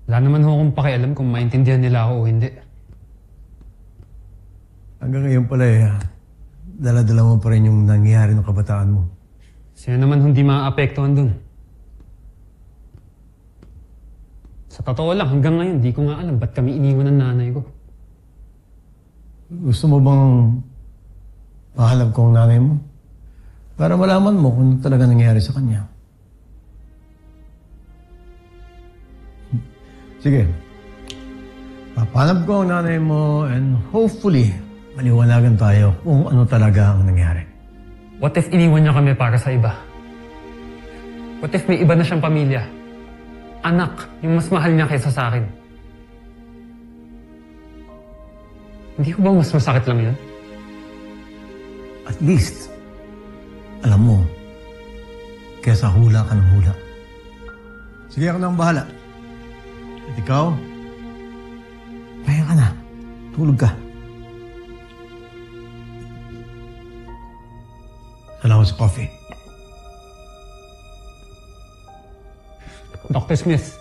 Wala naman ho akong pakialam kung maintindihan nila ako o hindi. Hanggang ngayon pala dala-dala mo pa rin yung nangyayari ng kabataan mo. Sino naman hindi maaapektuhan dun? Sa totoo lang, hanggang ngayon, di ko nga alam ba't kami iniwan ng nanay ko. Gusto mo bang mahanap ko ang nanay mo? Para malaman mo kung ano talaga nangyayari sa kanya. Sige. Papanap ko ang nanay mo and hopefully maliwanagan tayo kung ano talaga ang nangyari. What if iniwan niya kami para sa iba? What if may iba na siyang pamilya? Anak, yung mas mahal niya kaysa sa akin. Hindi ko ba mas masakit lang yun? At least, alam mo, kesa hula ka ng hula. Sige, ako na ang bahala. At ikaw, pahinga ka na. Tulog ka. Salamat sa coffee. Dr. Smith,